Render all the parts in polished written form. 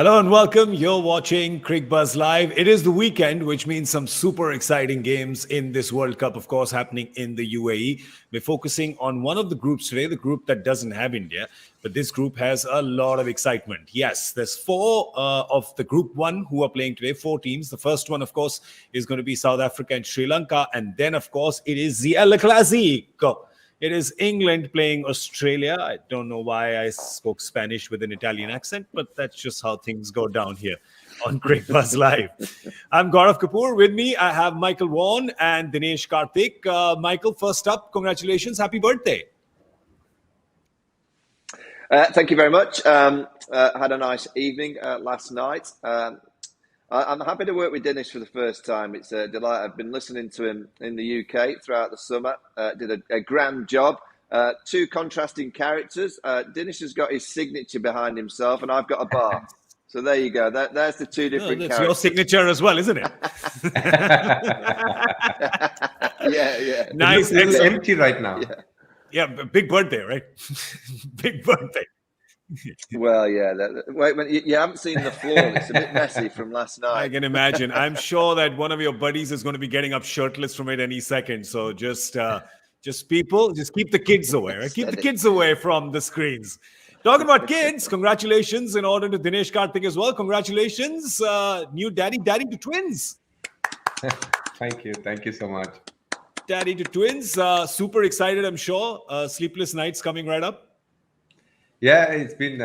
Hello and welcome. You're watching Cricbuzz Live. It is the weekend, which means some super exciting games in this World Cup, of course, happening in the UAE. We're focusing on one of the groups today, the group that doesn't have India, but this group has a lot of excitement. Yes, there's four of the group one who are playing today, four teams. The first one, of course, is going to be South Africa and Sri Lanka. And then, of course, it is the El Clasico. It is England playing Australia. I don't know why I spoke Spanish with an Italian accent, but that's just how things go down here on Cricbuzz Live. I'm Gaurav Kapur. With me, I have Michael Vaughan and Dinesh Karthik. Michael, first up, congratulations. Happy birthday. Thank you very much. Had a nice evening last night. I'm happy to work with Dinesh for the first time. It's a delight. I've been listening to him in the UK throughout the summer. Did a grand job. Two contrasting characters. Dinesh has got his signature behind himself, and I've got a bar. So there you go. There's the two different characters. Your signature as well, isn't it? Yeah. Nice. It's empty right now. Yeah, big birthday, right? Big birthday. Well, yeah. Wait, you haven't seen the floor. It's a bit messy from last night. I can imagine. I'm sure that one of your buddies is going to be getting up shirtless from it any second. So just keep the kids away, right? Keep the kids away from the screens. Talking about kids, congratulations in order to Dinesh Karthik as well. Congratulations, new daddy to twins. Thank you so much. Daddy to twins. Super excited, I'm sure. Sleepless nights coming right up. Yeah, it's been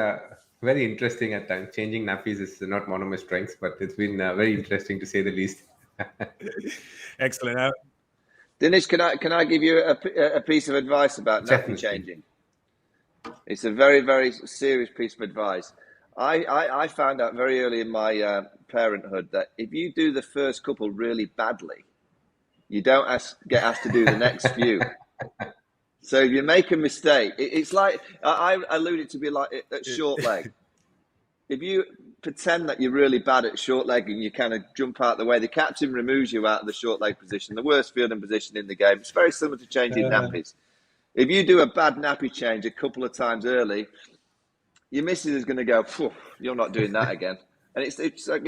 very interesting at times. Changing nappies is not one of my strengths, but it's been very interesting to say the least. Excellent. Dinesh, can I give you a piece of advice about nappy changing? It's a very, very serious piece of advice. I found out very early in my parenthood that if you do the first couple really badly, you don't get asked to do the next few. So if you make a mistake, it's like, I alluded to be like at short leg. If you pretend that you're really bad at short leg and you kind of jump out the way, the captain removes you out of the short leg position, the worst fielding position in the game. It's very similar to changing nappies. If you do a bad nappy change a couple of times early, your missus is going to go, you're not doing that again. And it's like,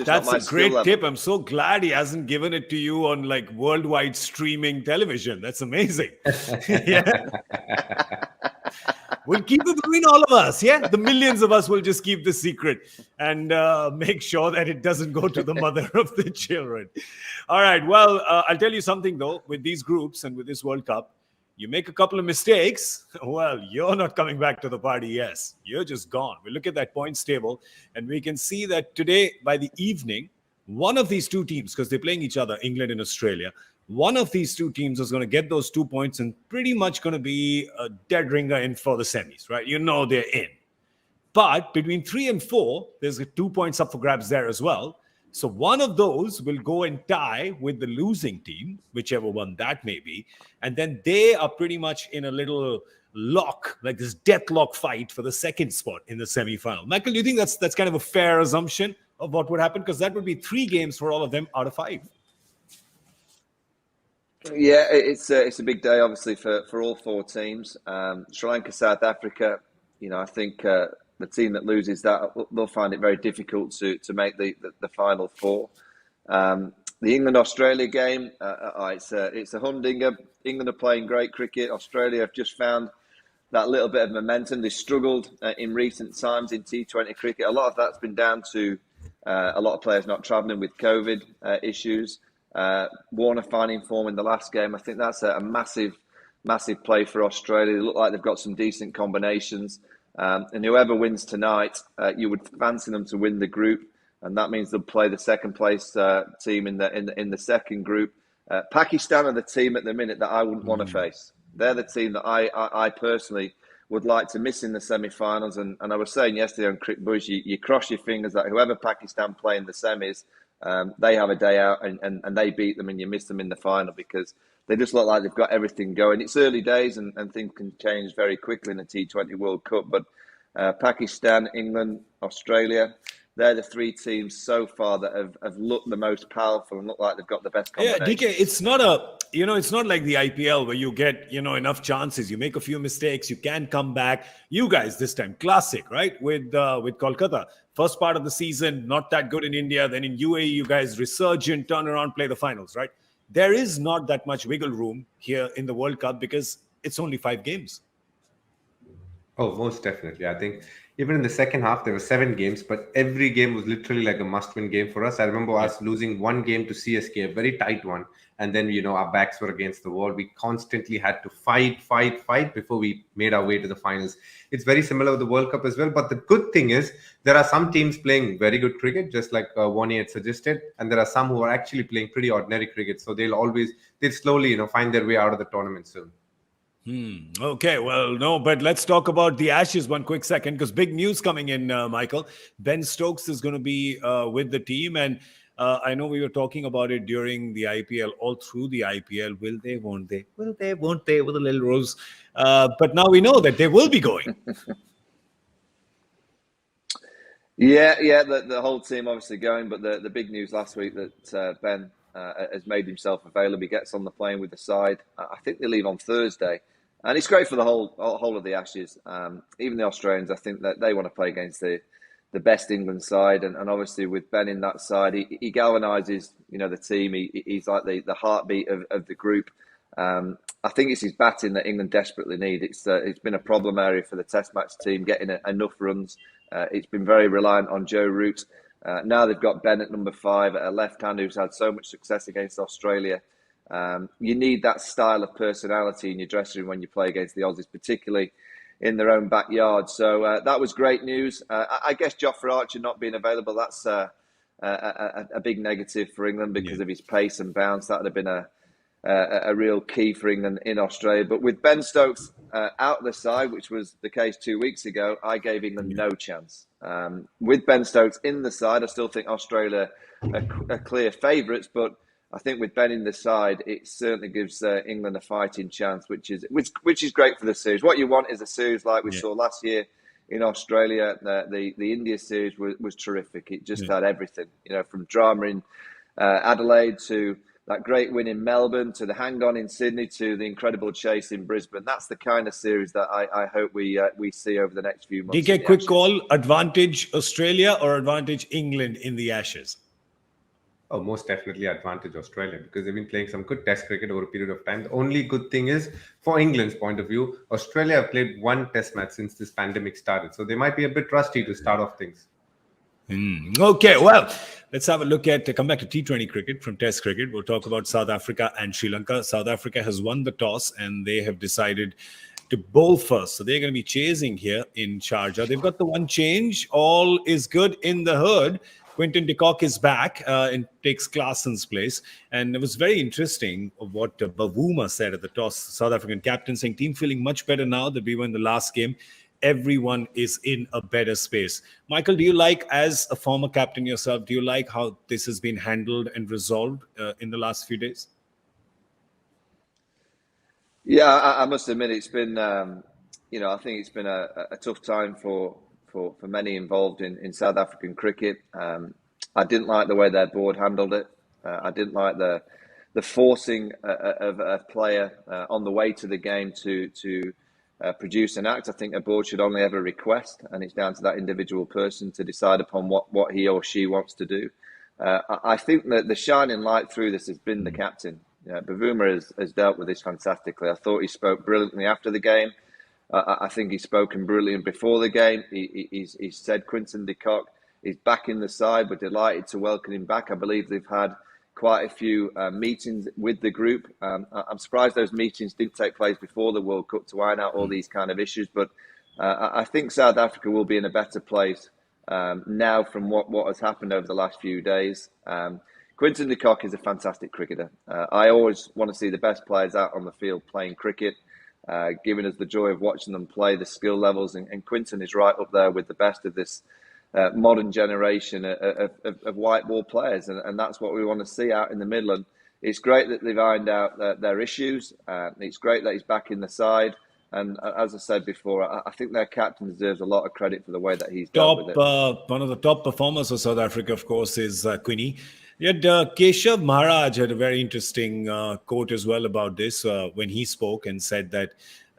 that's a great tip. I'm so glad he hasn't given it to you on like worldwide streaming television. That's amazing. Yeah. We'll keep it between all of us. Yeah. The millions of us will just keep the secret and make sure that it doesn't go to the mother of the children. All right. Well, I'll tell you something though, with these groups and with this World Cup, you make a couple of mistakes, well, you're not coming back to the party. Yes, you're just gone. We look at that points table and we can see that today by the evening, one of these two teams, because they're playing each other, England and Australia, one of these two teams is going to get those 2 points and pretty much going to be a dead ringer in for the semis, right? You know they're in. But between 3 and 4, there's 2 points up for grabs there as well. So one of those will go and tie with the losing team, whichever one that may be. And then they are pretty much in a little lock, like this deathlock fight for the second spot in the semi-final. Michael, do you think that's kind of a fair assumption of what would happen? Because that would be 3 games for all of them out of 5. Yeah, it's a big day, obviously, for all 4 teams. Sri Lanka, South Africa, I think... the team that loses that, they'll find it very difficult to make the final 4. The England-Australia game, it's a humdinger. England are playing great cricket. Australia have just found that little bit of momentum. They struggled in recent times in T20 cricket. A lot of that's been down to a lot of players not travelling with COVID issues. Warner finding form in the last game. I think that's a massive play for Australia. They look like they've got some decent combinations. And whoever wins tonight, you would fancy them to win the group, and that means they'll play the second place team in the second group. Pakistan are the team at the minute that I wouldn't want to face. They're the team that I personally would like to miss in the semi-finals. And I was saying yesterday on Cricbuzz, you cross your fingers that whoever Pakistan play in the semis, they have a day out and they beat them and you miss them in the final because they just look like they've got everything going. It's early days and things can change very quickly in the T20 World Cup. But Pakistan, England, Australia, they're the three teams so far that have looked the most powerful and look like they've got the best Yeah, combination. DK, it's not it's not like the IPL where you get, enough chances. You make a few mistakes, you can come back. You guys this time, classic, right? With Kolkata. First part of the season, not that good in India. Then in UAE, you guys resurgent, turn around, play the finals, right? There is not that much wiggle room here in the World Cup because it's only 5 games. Oh, most definitely. I think even in the second half, there were 7 games, but every game was literally like a must-win game for us. I remember us losing one game to CSK, a very tight one, and then our backs were against the wall. We constantly had to fight before we made our way to the finals. It's very similar with the World Cup as well. But the good thing is there are some teams playing very good cricket, just like Wani had suggested, and there are some who are actually playing pretty ordinary cricket. So they'll slowly find their way out of the tournament soon. Okay, well, no, but let's talk about the Ashes one quick second because big news coming in, Michael. Ben Stokes is going to be with the team, and I know we were talking about it during the IPL, all through the IPL. Will they, won't they? Will they, won't they? With a little rose. But now we know that they will be going. Yeah, the whole team obviously going, but the big news last week that Ben has made himself available. He gets on the plane with the side. I think they leave on Thursday. And it's great for the whole of the Ashes. Even the Australians, I think that they want to play against the best England side. And obviously with Ben in that side, he galvanises, the team. He's like the heartbeat of the group. I think it's his batting that England desperately need. It's been a problem area for the Test match team, getting enough runs. It's been very reliant on Joe Root. Now they've got Ben at number 5, a left-hand who's had so much success against Australia. You need that style of personality in your dressing room when you play against the Aussies, particularly in their own backyard. So that was great news. I guess Jofra Archer not being available, that's a big negative for England because of his pace and bounce. That would have been a real key for England in Australia. But with Ben Stokes out of the side, which was the case 2 weeks ago, I gave England no chance. With Ben Stokes in the side, I still think Australia are clear favourites, but I think with Ben in the side, it certainly gives England a fighting chance, which is great for the series. What you want is a series like we saw last year in Australia. The India series was terrific. It just had everything, from drama in Adelaide to that great win in Melbourne to the hang-on in Sydney to the incredible chase in Brisbane. That's the kind of series that I hope we see over the next few months. DK, quick call, advantage Australia or advantage England in the Ashes? Oh, most definitely advantage Australia because they've been playing some good Test cricket over a period of time. The only good thing is, for England's point of view, Australia have played one Test match since this pandemic started. So they might be a bit rusty to start off things. Okay, well, let's have a look come back to T20 cricket from Test cricket. We'll talk about South Africa and Sri Lanka. South Africa has won the toss and they have decided to bowl first. So they're going to be chasing here in Sharjah. They've got the one change. All is good in the hood. Quinton de Kock is back and takes Klaasen's place. And it was very interesting what Bavuma said at the toss, South African captain, saying team feeling much better now that we were in the last game. Everyone is in a better space. Michael, do you like, as a former captain yourself, do you like how this has been handled and resolved in the last few days? Yeah, I must admit it's been, I think it's been a tough time for many involved in South African cricket. I didn't like the way their board handled it. I didn't like the forcing of a player on the way to the game to produce an act. I think a board should only ever request, and it's down to that individual person to decide upon what he or she wants to do. I think that the shining light through this has been the captain. Bavuma has dealt with this fantastically. I thought he spoke brilliantly after the game. I think he's spoken brilliantly before the game. He said Quinton de Kock is back in the side. We're delighted to welcome him back. I believe they've had quite a few meetings with the group. I'm surprised those meetings didn't take place before the World Cup to iron out all these kind of issues. But I think South Africa will be in a better place now from what has happened over the last few days. Quinton de Kock is a fantastic cricketer. I always want to see the best players out on the field playing cricket, giving us the joy of watching them play, the skill levels. And Quinton is right up there with the best of this modern generation of white ball players. And that's what we want to see out in the Midland. It's great that they've ironed out their issues. It's great that he's back in the side. And as I said before, I think their captain deserves a lot of credit for the way that he's dealt with it. One of the top performers for South Africa, of course, is Quinny. Yet Keshav Maharaj had a very interesting quote as well about this when he spoke and said that,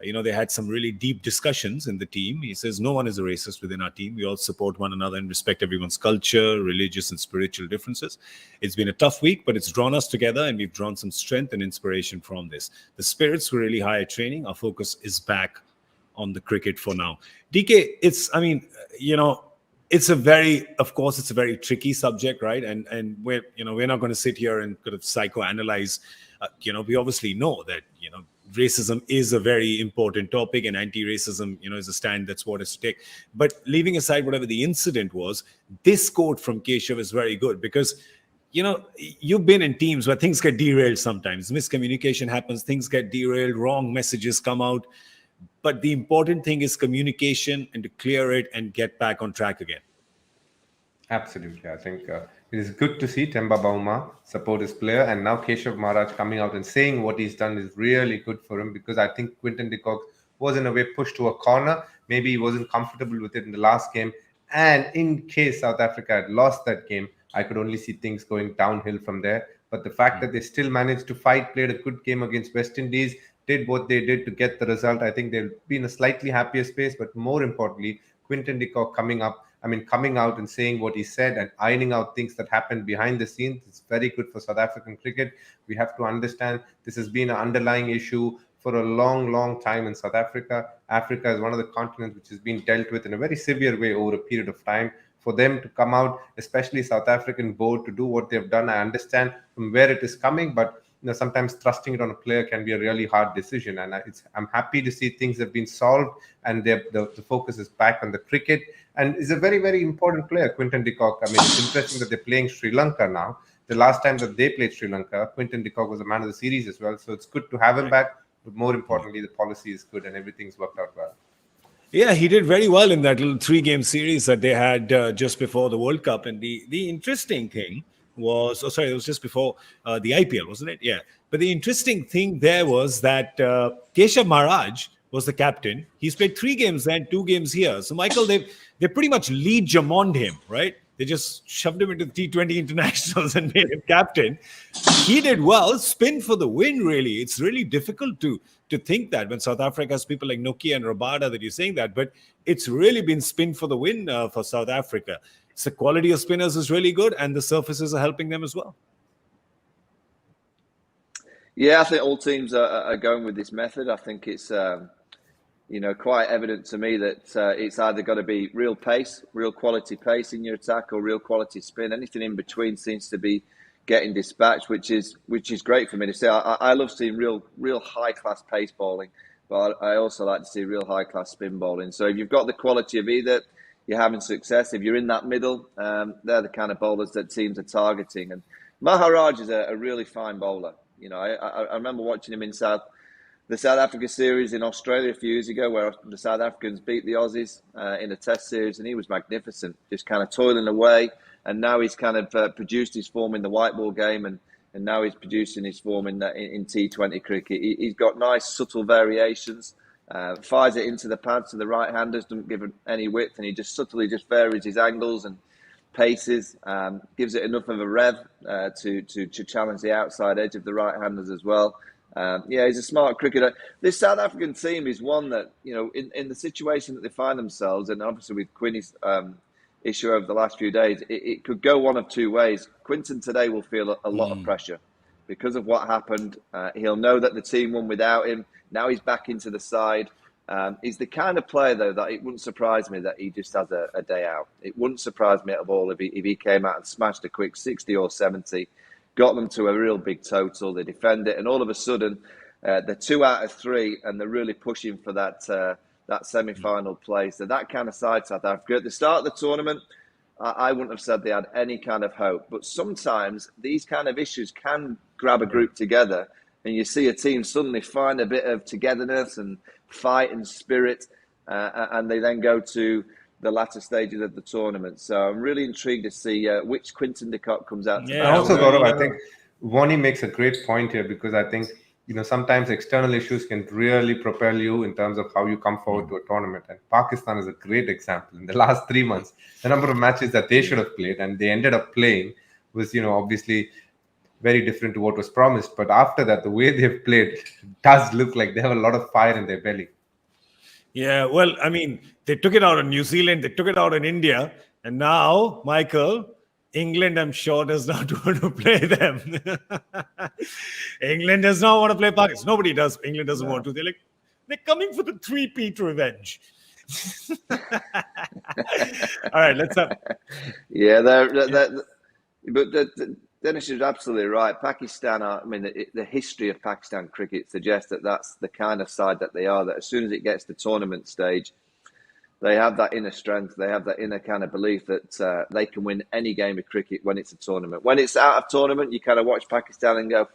they had some really deep discussions in the team. He says, no one is a racist within our team. We all support one another and respect everyone's culture, religious and spiritual differences. It's been a tough week, but it's drawn us together and we've drawn some strength and inspiration from this. The spirits were really high at training. Our focus is back on the cricket for now. DK, it's a very tricky subject, right? And we're not going to sit here and kind of psychoanalyze. We obviously know that, racism is a very important topic, and anti-racism, is a stand that's what is to take. But leaving aside whatever the incident was, this quote from Keshav is very good because, you've been in teams where things get derailed sometimes. Miscommunication happens, things get derailed, wrong messages come out. But the important thing is communication and to clear it and get back on track again. Absolutely. I think it is good to see Temba Bauma support his player. And now Keshav Maharaj coming out and saying what he's done is really good for him, because I think Quinton de Kock was in a way pushed to a corner. Maybe he wasn't comfortable with it in the last game. And in case South Africa had lost that game, I could only see things going downhill from there. But the fact that they still managed to fight, played a good game against West Indies, did what they did to get the result, I think they'll be in a slightly happier space. But more importantly, Quinton de Kock coming out and saying what he said and ironing out things that happened behind the scenes, it's very good for South African cricket. We have to understand this has been an underlying issue for a long, long time in South Africa. Africa is one of the continents which has been dealt with in a very severe way over a period of time. For them to come out, especially South African board, to do what they've done, I understand from where it is coming, but sometimes thrusting it on a player can be a really hard decision. And I'm happy to see things have been solved and the focus is back on the cricket. And he's a very, very important player, Quinton de Kock. It's interesting that they're playing Sri Lanka now. The last time that they played Sri Lanka, Quinton de Kock was a man of the series as well. So it's good to have him back. But more importantly, the policy is good and everything's worked out well. Yeah, he did very well in that little 3-game series that they had just before the World Cup. And the interesting thing was, it was just before the IPL, wasn't it? Yeah. But the interesting thing there was that Keshav Maharaj was the captain. He's played 3 games there and 2 games here. So, Michael, they pretty much lead Jamond him, right? They just shoved him into the T20 internationals and made him captain. He did well. Spin for the win, really. It's really difficult to think that when South Africa has people like Nokia and Rabada that you're saying that. But it's really been spin for the win for South Africa. So the quality of spinners is really good and the surfaces are helping them as well. Yeah, I think all teams are going with this method. I think it's quite evident to me that it's either got to be real pace, real quality pace in your attack, or real quality spin. Anything in between seems to be getting dispatched, which is great for me to see. I love seeing real high class pace bowling, but I also like to see real high class spin bowling. So if you've got the quality of either, you're having success. If you're in that middle, they're the kind of bowlers that teams are targeting. And Maharaj is a really fine bowler. I remember watching him in the South Africa series in Australia a few years ago, where the South Africans beat the Aussies in a test series, and he was magnificent, just kind of toiling away. And now he's kind of produced his form in the white ball game, and now he's producing his form in T20 cricket. He's got nice, subtle variations, fires it into the pads to the right-handers, doesn't give it any width, and he just subtly varies his angles and paces, gives it enough of a rev to challenge the outside edge of the right-handers as well. He's a smart cricketer. This South African team is one that, in the situation that they find themselves, and obviously with Quinny's issue over the last few days, it could go one of two ways. Quinton today will feel a lot of pressure because of what happened. He'll know that the team won without him. Now he's back into the side. He's the kind of player, though, that it wouldn't surprise me that he just has a day out. It wouldn't surprise me at all if he came out and smashed a quick 60 or 70, got them to a real big total. They defend it, and all of a sudden, they're 2 out of 3, and they're really pushing for that semi-final place. So that kind of side, South Africa. At the start of the tournament, I wouldn't have said they had any kind of hope. But sometimes these kind of issues can grab a group together, and you see a team suddenly find a bit of togetherness and fight and spirit, and they then go to the latter stages of the tournament. So I'm really intrigued to see which Quinton de Kock comes out. Also, Gaurav, I think Vaughan makes a great point here, because I think sometimes external issues can really propel you in terms of how you come forward to a tournament. And Pakistan is a great example. In the last 3 months, the number of matches that they should have played and they ended up playing was, obviously very different to what was promised. But after that, the way they've played does look like they have a lot of fire in their belly. Yeah, well, I mean, they took it out on New Zealand, they took it out on India, and now, Michael, England, I'm sure, does not want to play them. England does not want to play Pakistan. Nobody does. England doesn't want to. They're coming for the three-peat revenge. All right, let's have. Yeah, but Dinesh is absolutely right. Pakistan the history of Pakistan cricket suggests that that's the kind of side that they are, that as soon as it gets to tournament stage, they have that inner strength. They have that inner kind of belief that they can win any game of cricket when it's a tournament. When it's out of tournament, you kind of watch Pakistan and go,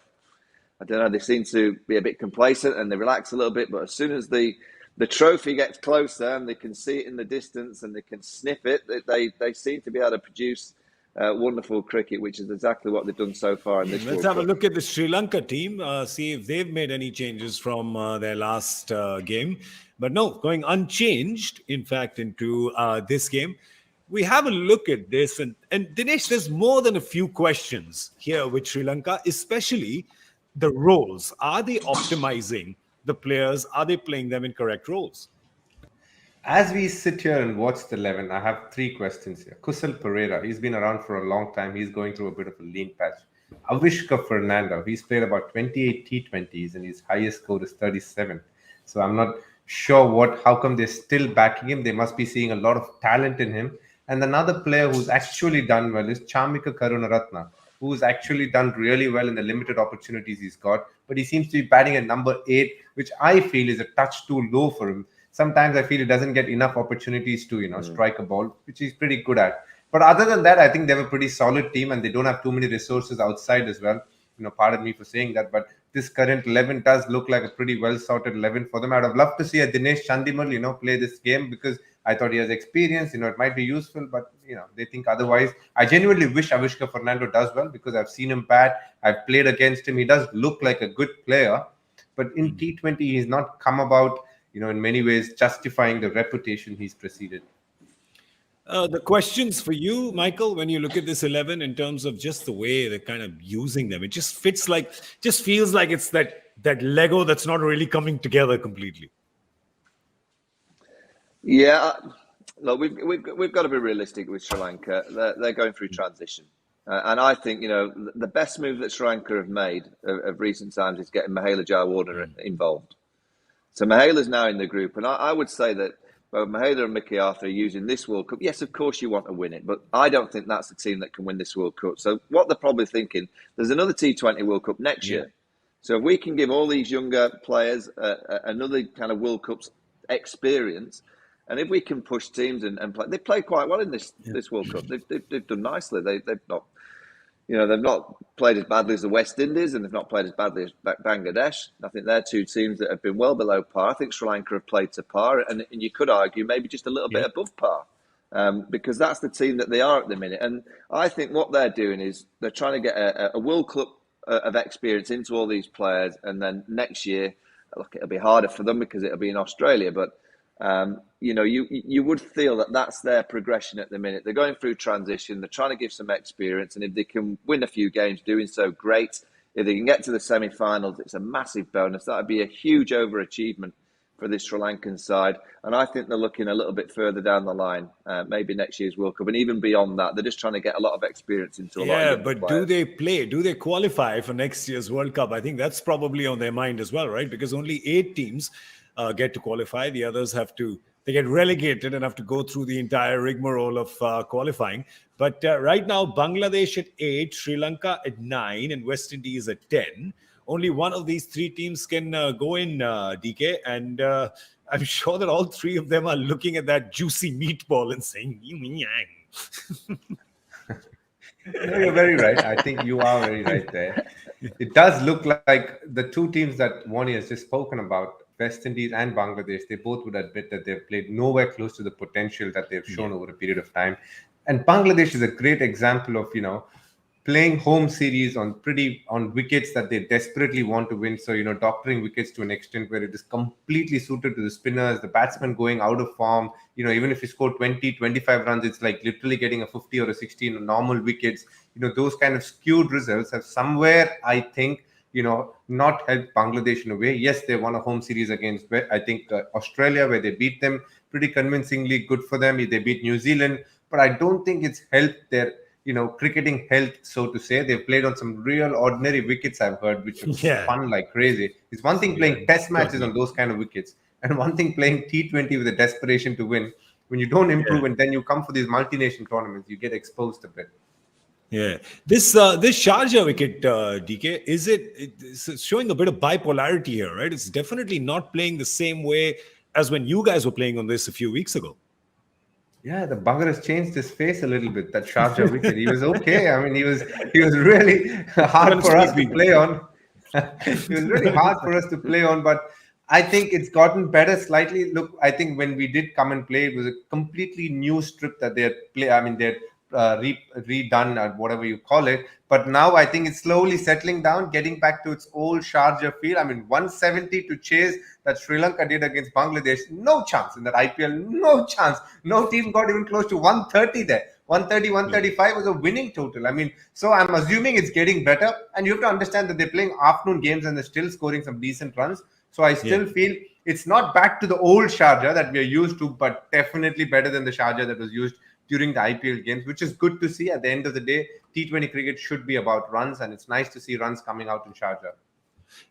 I don't know, they seem to be a bit complacent and they relax a little bit. But as soon as the trophy gets closer and they can see it in the distance and they can sniff it, they seem to be able to produce wonderful cricket, which is exactly what they've done so far in this World Let's have Cup. a look at the Sri Lanka team, see if they've made any changes from their last game. But no, going unchanged, in fact, into this game. We have a look at this. And Dinesh, there's more than a few questions here with Sri Lanka, especially the roles. Are they optimizing the players? Are they playing them in correct roles? As we sit here and watch the 11, I have 3 questions here. Kusal Pereira, he's been around for a long time. He's going through a bit of a lean patch. Avishka Fernando, he's played about 28 T20s and his highest score is 37. So I'm not sure how come they're still backing him. They must be seeing a lot of talent in him. And another player who's actually done well is Chamika Karunaratne, who's actually done really well in the limited opportunities he's got. But he seems to be batting at number 8, which I feel is a touch too low for him. Sometimes I feel he doesn't get enough opportunities to, strike a ball, which he's pretty good at. But other than that, I think they have a pretty solid team and they don't have too many resources outside as well. Pardon me for saying that, but this current 11 does look like a pretty well-sorted 11 for them. I'd have loved to see a Dinesh Chandimal, play this game because I thought he has experience. It might be useful, but, they think otherwise. I genuinely wish Avishka Fernando does well because I've seen him bat. I've played against him. He does look like a good player, but in T20, he's not come about, in many ways justifying the reputation he's preceded. The questions for you, Michael, when you look at this 11 in terms of just the way they're kind of using them, it just feels like it's that Lego that's not really coming together completely. Yeah, look, we've got to be realistic with Sri Lanka. They're going through transition, and I think the best move that Sri Lanka have made of recent times is getting Mahela Jayawardene involved. So Mahela's now in the group, and I would say that both Mahela and Mickey Arthur are using this World Cup. Yes, of course you want to win it, but I don't think that's the team that can win this World Cup. So what they're probably thinking, there's another T20 World Cup next year. So if we can give all these younger players another kind of World Cup's experience, and if we can push teams and play, they played quite well in this World Cup. They've done nicely. They've not. They've not played as badly as the West Indies and they've not played as badly as Bangladesh. I think they're 2 teams that have been well below par. I think Sri Lanka have played to par and you could argue maybe just a little bit above par because that's the team that they are at the minute. And I think what they're doing is they're trying to get a World Cup of experience into all these players. And then next year, look, it'll be harder for them because it'll be in Australia. But you would feel that that's their progression at the minute. They're going through transition. They're trying to give some experience. And if they can win a few games doing so, great. If they can get to the semi-finals, it's a massive bonus. That would be a huge overachievement for this Sri Lankan side. And I think they're looking a little bit further down the line, maybe next year's World Cup. And even beyond that, they're just trying to get a lot of experience into a lot of but players. Do they qualify for next year's World Cup? I think that's probably on their mind as well, right? Because only 8 teams get to qualify. The others they get relegated and have to go through the entire rigmarole of qualifying. But right now, Bangladesh at 8, Sri Lanka at 9, and West Indies at 10. Only one of these 3 teams can go in, DK. And I'm sure that all 3 of them are looking at that juicy meatball and saying, yang. No, you're very right. I think you are very right there. It does look like the 2 teams that Wani has just spoken about, West Indies and Bangladesh, they both would admit that they've played nowhere close to the potential that they've shown over a period of time. And Bangladesh is a great example of, playing home series on wickets that they desperately want to win. So, doctoring wickets to an extent where it is completely suited to the spinners, the batsmen going out of form. Even if you score 20, 25 runs, it's like literally getting a 50 or a 60 normal wickets. Those kind of skewed results have somewhere, I think, not helped Bangladesh in a way. Yes, they won a home series against, I think, Australia, where they beat them pretty convincingly. Good for them. They beat New Zealand. But I don't think it's helped their cricketing health, so to say. They've played on some real ordinary wickets, I've heard, which are fun like crazy. It's one thing playing test matches on those kind of wickets, and one thing playing T20 with a desperation to win. When you don't improve and then you come for these multi-nation tournaments, you get exposed a bit. Yeah, this Sharjah wicket, DK, it's showing a bit of bipolarity here, right? It's definitely not playing the same way as when you guys were playing on this a few weeks ago. Yeah, the bugger has changed his face a little bit. That Sharjah wicket, he was okay. I mean, he was really hard for us to play on. He was really hard for us to play on, but I think it's gotten better slightly. Look, I think when we did come and play, it was a completely new strip that they had played. I mean, they had redone or whatever you call it. But now I think it's slowly settling down, getting back to its old Sharjah feel. I mean, 170 to chase that Sri Lanka did against Bangladesh, no chance in that IPL, no chance. No team got even close to 130 there. 130, 135 was a winning total. I mean, so I'm assuming it's getting better. And you have to understand that they're playing afternoon games and they're still scoring some decent runs. So I still feel it's not back to the old Sharjah that we are used to, but definitely better than the Sharjah that was used during the IPL games, which is good to see. At the end of the day, T20 cricket should be about runs, and it's nice to see runs coming out in Sharjah.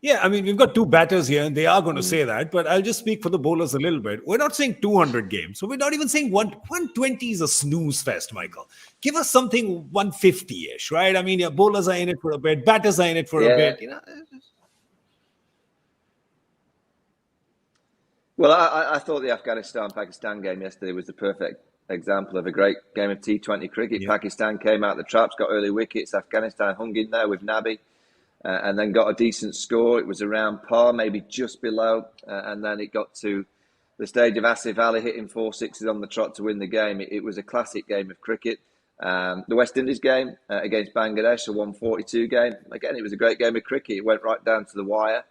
Yeah, I mean, we've got two batters here, and they are going to say that, but I'll just speak for the bowlers a little bit. We're not saying 200 games, so we're not even saying 120 is a snooze fest, Michael. Give us something 150-ish, right? I mean, your bowlers are in it for a bit, batters are in it for a bit, Well, I thought the Afghanistan-Pakistan game yesterday was the perfect example of a great game of T20 cricket. Pakistan came out the traps, got early wickets. Afghanistan hung in there with Nabi and then got a decent score. It was around par, maybe just below. And then it got to the stage of Asif Ali hitting 4 sixes on the trot to win the game. It was a classic game of cricket. The West Indies game against Bangladesh, a 142 game. Again, it was a great game of cricket. It went right down to the wire.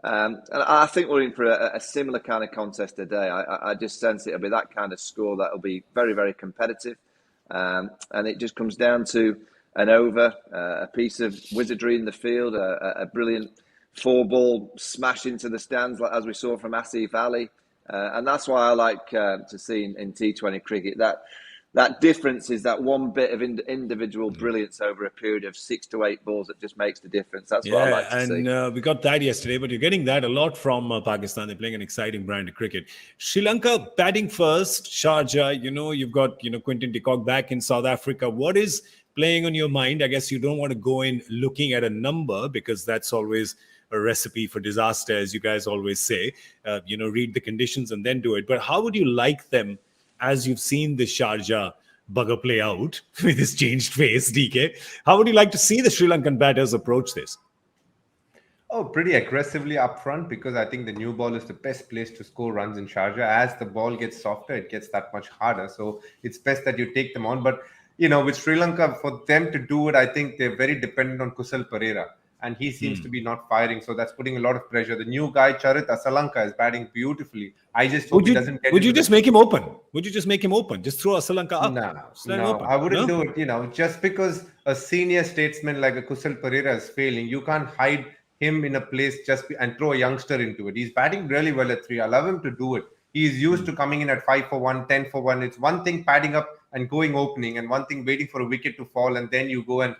And I think we're in for a similar kind of contest today. I just sense it'll be that kind of score that'll be very, very competitive. And it just comes down to an over, a piece of wizardry in the field, a brilliant 4-ball smash into the stands, as we saw from Asif Ali. And that's why I like to see in T20 cricket that difference is that one bit of individual brilliance over a period of 6 to 8 balls that just makes the difference. That's what I like to see. And we got that yesterday, but you're getting that a lot from Pakistan. They're playing an exciting brand of cricket. Sri Lanka batting first, Sharjah. You've got Quinton de Kock back in South Africa. What is playing on your mind? I guess you don't want to go in looking at a number because that's always a recipe for disaster, as you guys always say. Read the conditions and then do it. But how would you like them? As you've seen the Sharjah bugger play out with his changed face, DK, how would you like to see the Sri Lankan batters approach this? Oh, pretty aggressively up front, because I think the new ball is the best place to score runs in Sharjah. As the ball gets softer, it gets that much harder. So it's best that you take them on. But, with Sri Lanka, for them to do it, I think they're very dependent on Kusal Perera. And he seems to be not firing, so that's putting a lot of pressure. The new guy, Charit Asalanka, is batting beautifully. I just hope he doesn't get. Would you just make him open? Would you just make him open? Just throw Asalanka up? No, I wouldn't do it. Just because a senior statesman like a Kusal Perera is failing, you can't hide him in a place and throw a youngster into it. He's batting really well at 3. Allow him to do it. He's used to coming in at 5 for 1, 10 for 1. It's one thing padding up and going opening, and one thing waiting for a wicket to fall, and then you go and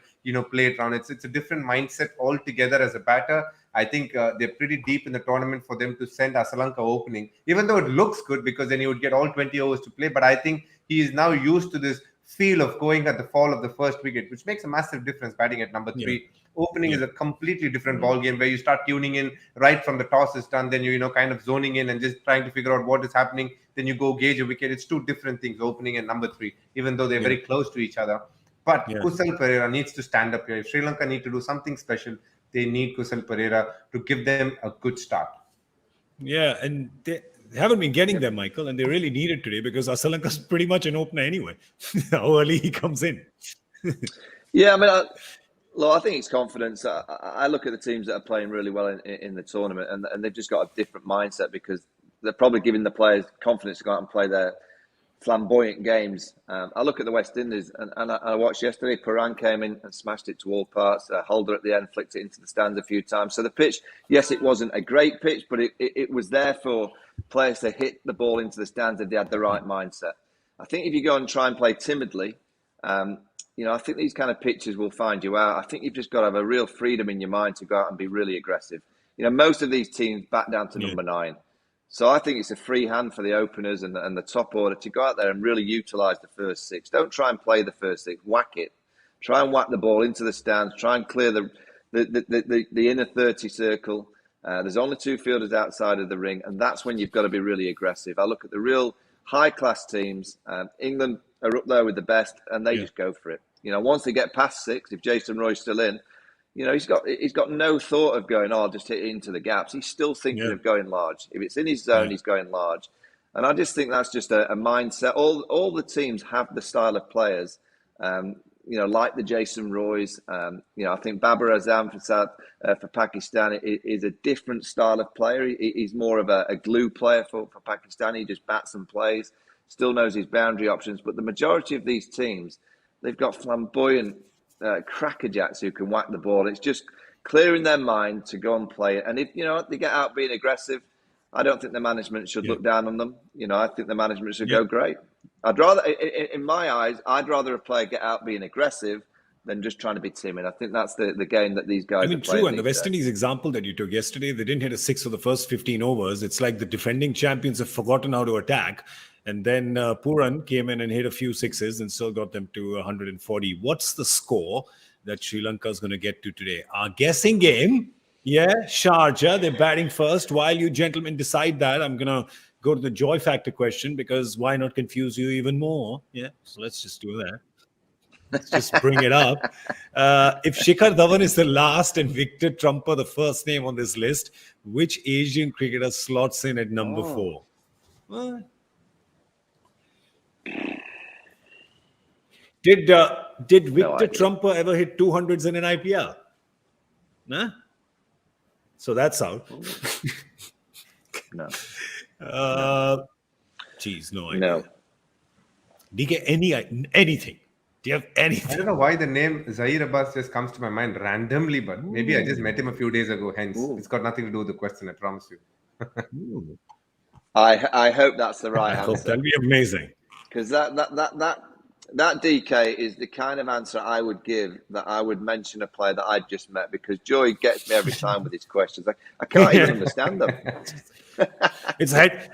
play it around. It's a different mindset altogether as a batter. I think they're pretty deep in the tournament for them to send Asalanka opening, even though it looks good because then you would get all 20 overs to play. But I think he is now used to this feel of going at the fall of the first wicket, which makes a massive difference batting at number 3. Opening is a completely different ball game where you start tuning in right from the toss is done, then you kind of zoning in and just trying to figure out what is happening. Then you go gauge a wicket. It's two different things, opening and number 3, even though they're very close to each other. But Kusal Perera needs to stand up here. If Sri Lanka need to do something special, they need Kusal Perera to give them a good start. Yeah, and they haven't been getting there, Michael, and they really need it today because Asalanka's pretty much an opener anyway. How early he comes in. Yeah, I mean, Look, I think it's confidence. I look at the teams that are playing really well in the tournament, and they've just got a different mindset because they're probably giving the players confidence to go out and play their flamboyant games. I look at the West Indies, and I watched yesterday. Paran came in and smashed it to all parts. Holder at the end flicked it into the stands a few times. So the pitch, yes, it wasn't a great pitch, but it was there for players to hit the ball into the stands if they had the right mindset. I think if you go and try and play timidly, I think these kind of pitches will find you out. I think you've just got to have a real freedom in your mind to go out and be really aggressive. Most of these teams back down to number 9. So I think it's a free hand for the openers and the top order to go out there and really utilise the first 6. Don't try and play the first 6. Whack it. Try and whack the ball into the stands. Try and clear the inner 30 circle. There's only 2 fielders outside of the ring, and that's when you've got to be really aggressive. I look at the real high-class teams. England are up there with the best, and they just go for it. Once they get past 6, if Jason Roy's still in, he's got no thought of going, I'll just hit it into the gaps. He's still thinking of going large. If it's in his zone, he's going large. And I just think that's just a mindset. All the teams have the style of players, like the Jason Roys. I think Babar Azam for Pakistan is a different style of player. He's more of a glue player for Pakistan. He just bats and plays, still knows his boundary options. But the majority of these teams, they've got flamboyant crackerjacks who can whack the ball. It's just clearing their mind to go and play it. And if they get out being aggressive, I don't think the management should look down on them. I think the management should go, great. I'd rather, in my eyes, I'd rather a player get out being aggressive than just trying to be timid. I think that's the game that these guys are playing. True. And the West Indies example that you took yesterday, they didn't hit a 6 for the first 15 overs. It's like the defending champions have forgotten how to attack. And then Puran came in and hit a few 6s and still got them to 140. What's the score that Sri Lanka is going to get to today? Our guessing game, Sharjah. They're batting first. While you gentlemen decide that, I'm going to go to the joy factor question because why not confuse you even more? Yeah, so let's just do that. Let's just bring it up. If Shikhar Dhawan is the last and Victor Trumper the first name on this list, which Asian cricketer slots in at number 4? What? Did Victor Trumper ever hit 200s in an IPL? Nah? So that's out. No. No idea. No. DK, anything? Do you have anything? I don't know why the name Zahir Abbas just comes to my mind randomly, but maybe I just met him a few days ago. Hence, it's got nothing to do with the question, I promise you. I hope that's the right answer. That'll be amazing. Because that DK is the kind of answer I would give, that I would mention a player that I'd just met, because Joy gets me every time with his questions. I can't even understand them.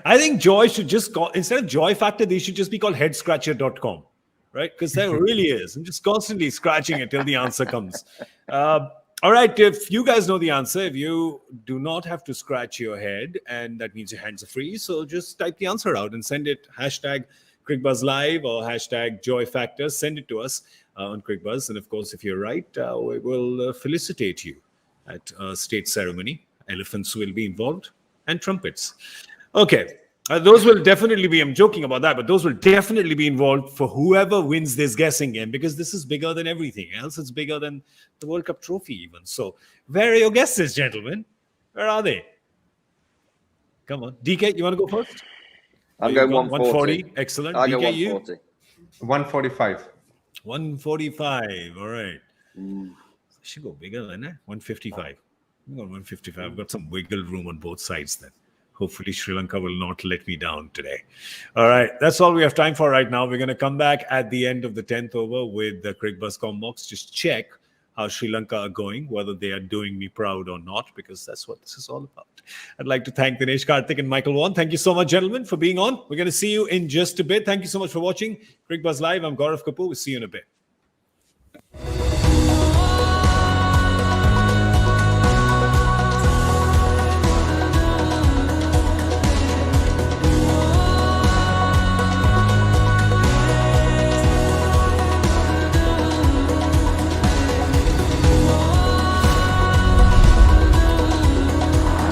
I think Joy should just call, instead of Joy Factor, they should just be called headscratcher.com, right? Because there really is. I'm just constantly scratching it till the answer comes. All right, if you guys know the answer, if you do not have to scratch your head, and that means your hands are free, so just type the answer out and send it, hashtag Cricbuzz Live or hashtag Joy Factor. Send it to us on Cricbuzz. And of course, if you're right, we will felicitate you at a state ceremony. Elephants will be involved and trumpets. Okay. Those will definitely be, I'm joking about that, but those will definitely be involved for whoever wins this guessing game, because this is bigger than everything else. It's bigger than the World Cup trophy even. So where are your guesses, gentlemen? Where are they? Come on. DK, you want to go first? I'm going 140. Excellent. I'll go DK, 140. 145. 145. All right. I should go bigger than that. 155. I'm going 155. I've got some wiggle room on both sides then. Hopefully, Sri Lanka will not let me down today. All right. That's all we have time for right now. We're going to come back at the end of the 10th over with the Cricbuzz Combox. Just check how Sri Lanka are going, whether they are doing me proud or not, because that's what this is all about. I'd like to thank Dinesh Karthik and Michael Vaughan. Thank you so much, gentlemen, for being on. We're going to see you in just a bit. Thank you so much for watching Cricbuzz Live. I'm Gaurav Kapur. We'll see you in a bit.